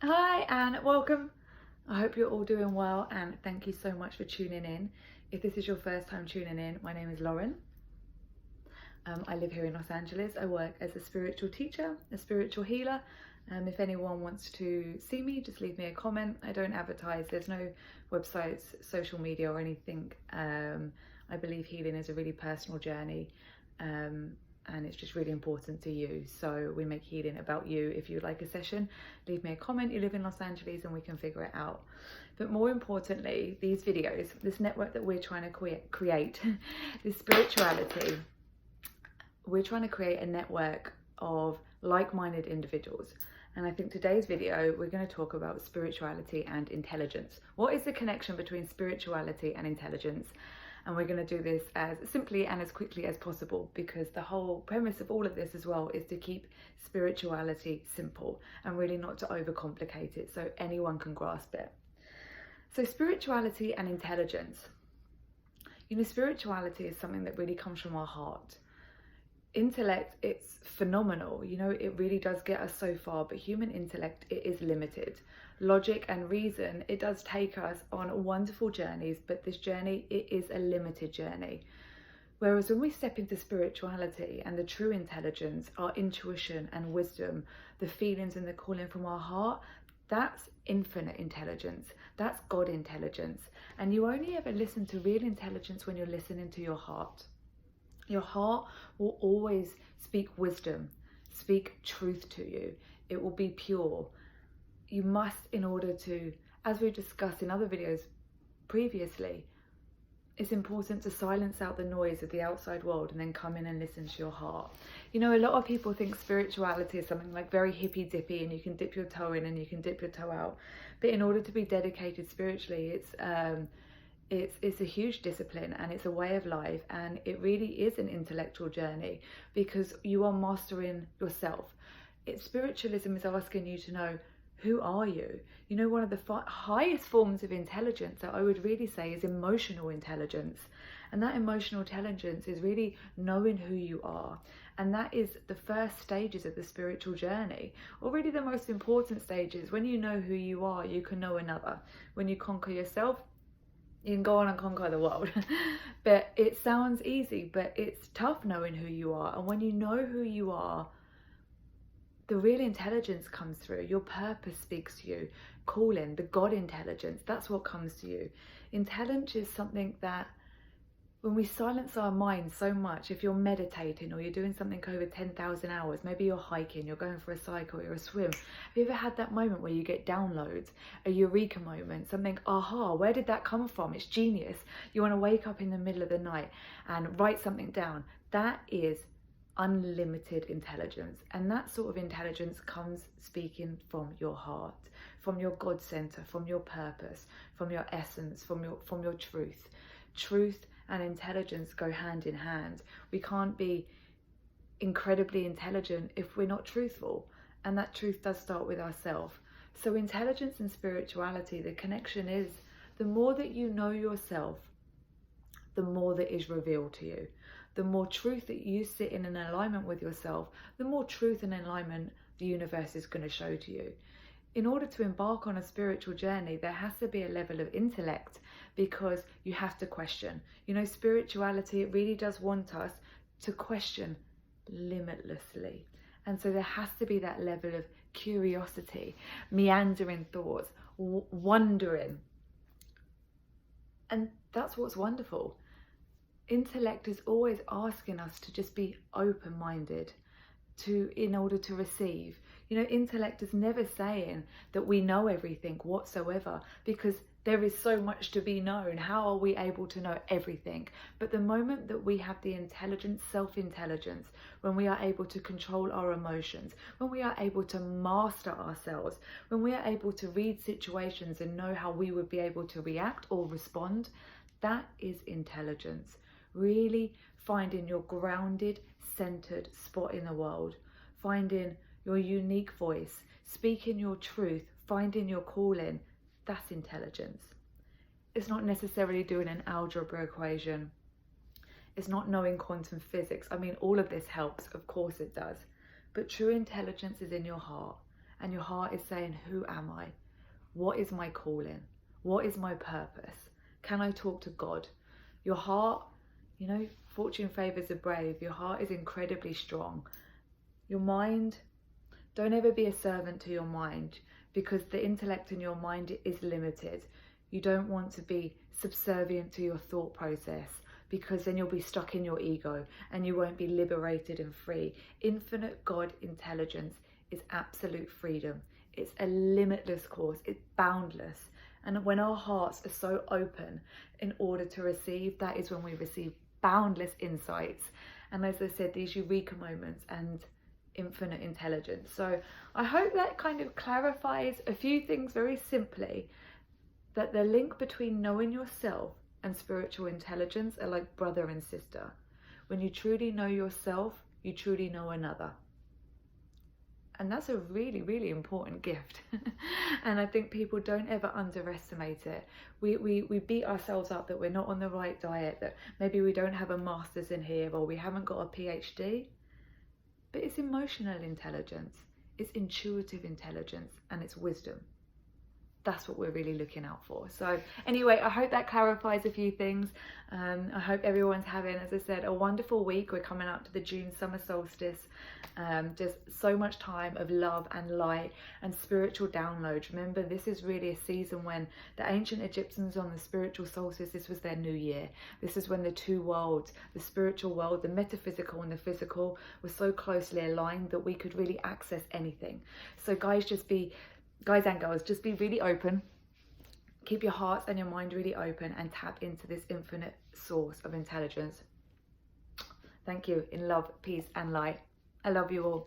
Hi and welcome. I hope you're all doing well and thank you so much for tuning in. If this is your first time tuning in, my name is Lauren. I live here in Los Angeles. I work as a spiritual teacher, a spiritual healer. If anyone wants to see me, just leave me a comment. I don't advertise. There's no websites, social media or anything. I believe healing is a really personal journey. And it's just really important to you. So we make healing about you. If you'd like a session, leave me a comment. You live in Los Angeles and we can figure it out. But more importantly, these videos, this network that we're trying to create, this spirituality, we're trying to create a network of like-minded individuals. And I think today's video, we're going to talk about spirituality and intelligence. What is the connection between spirituality and intelligence? And we're going to do this as simply and as quickly as possible, because the whole premise of all of this as well is to keep spirituality simple and really not to overcomplicate it so anyone can grasp it. So spirituality and intelligence. You know, spirituality is something that really comes from our heart. Intellect, it's phenomenal, you know, it really does get us so far, but human intellect, it is limited. Logic and reason, it does take us on wonderful journeys, but this journey, it is a limited journey. Whereas when we step into spirituality and the true intelligence, our intuition and wisdom, the feelings and the calling from our heart, that's infinite intelligence. That's God intelligence. And you only ever listen to real intelligence when you're listening to your heart. Your heart will always speak wisdom, speak truth to you. It will be pure. You must, in order to, as we discussed in other videos previously, it's important to silence out the noise of the outside world and then come in and listen to your heart. You know, a lot of people think spirituality is something like very hippy dippy and you can dip your toe in and you can dip your toe out. But in order to be dedicated spiritually, it's a huge discipline and it's a way of life, and it really is an intellectual journey because you are mastering yourself. Spiritualism is asking you to know, who are you? You know, one of the highest forms of intelligence that I would really say is emotional intelligence. And that emotional intelligence is really knowing who you are. And that is the first stages of the spiritual journey, or really the most important stages. When you know who you are, you can know another. When you conquer yourself, you can go on and conquer the world. But it sounds easy, but it's tough knowing who you are. And when you know who you are, the real intelligence comes through. Your purpose speaks to you. Calling, the God intelligence, that's what comes to you. Intelligence is something that when we silence our minds so much, if you're meditating or you're doing something over 10,000 hours, maybe you're hiking, you're going for a cycle, you're a swim. Have you ever had that moment where you get downloads, a eureka moment, something, aha, where did that come from? It's genius. You want to wake up in the middle of the night and write something down. That is unlimited intelligence. And that sort of intelligence comes speaking from your heart, from your God center, from your purpose, from your essence, from your truth. Truth and intelligence go hand in hand. We can't be incredibly intelligent if we're not truthful, and that truth does start with ourselves. So intelligence and spirituality, the connection is, the more that you know yourself, the more that is revealed to you. The more truth that you sit in an alignment with yourself, the more truth and alignment the universe is going to show to you. In order to embark on a spiritual journey, there has to be a level of intellect, because you have to question. You know, spirituality, it really does want us to question limitlessly. And so there has to be that level of curiosity, meandering thoughts, wondering. And that's what's wonderful. Intellect is always asking us to just be open-minded in order to receive. You know, intellect is never saying that we know everything whatsoever, because there is so much to be known. How are we able to know everything? But the moment that we have the intelligence, self-intelligence, when we are able to control our emotions, when we are able to master ourselves, when we are able to read situations and know how we would be able to react or respond, that is intelligence. Really finding your grounded, centered spot in the world, finding your unique voice, speaking your truth, finding your calling, that's intelligence. It's not necessarily doing an algebra equation. It's not knowing quantum physics. I mean, all of this helps, of course it does. But true intelligence is in your heart. and your heart is saying, who am I? What is my calling? What is my purpose? Can I talk to God? Your heart, you know, fortune favors the brave. Your heart is incredibly strong. Your mind, don't ever be a servant to your mind, because the intellect in your mind is limited. You don't want to be subservient to your thought process, because then you'll be stuck in your ego and you won't be liberated and free. Infinite God intelligence is absolute freedom. It's a limitless course. It's boundless. And when our hearts are so open in order to receive, that is when we receive boundless insights. And as I said, these eureka moments and infinite intelligence. So I hope that kind of clarifies a few things very simply, that the link between knowing yourself and spiritual intelligence are like brother and sister. When you truly know yourself, you truly know another. And that's a really, really important gift. And I think people don't ever underestimate it. We beat ourselves up that we're not on the right diet, that maybe we don't have a master's in here, or we haven't got a PhD. But it's emotional intelligence, it's intuitive intelligence, and it's wisdom. That's what we're really looking out for. So anyway, I hope that clarifies a few things. I hope everyone's having, as I said, a wonderful week. We're coming up to the June summer solstice. Just so much time of love and light and spiritual downloads. Remember, this is really a season when the ancient Egyptians on the spiritual solstice, this was their new year. This is when the two worlds, the spiritual world, the metaphysical and the physical, were so closely aligned that we could really access anything. So guys and girls, just be really open. Keep your hearts and your mind really open and tap into this infinite source of intelligence. Thank you. In love, peace and light. I love you all.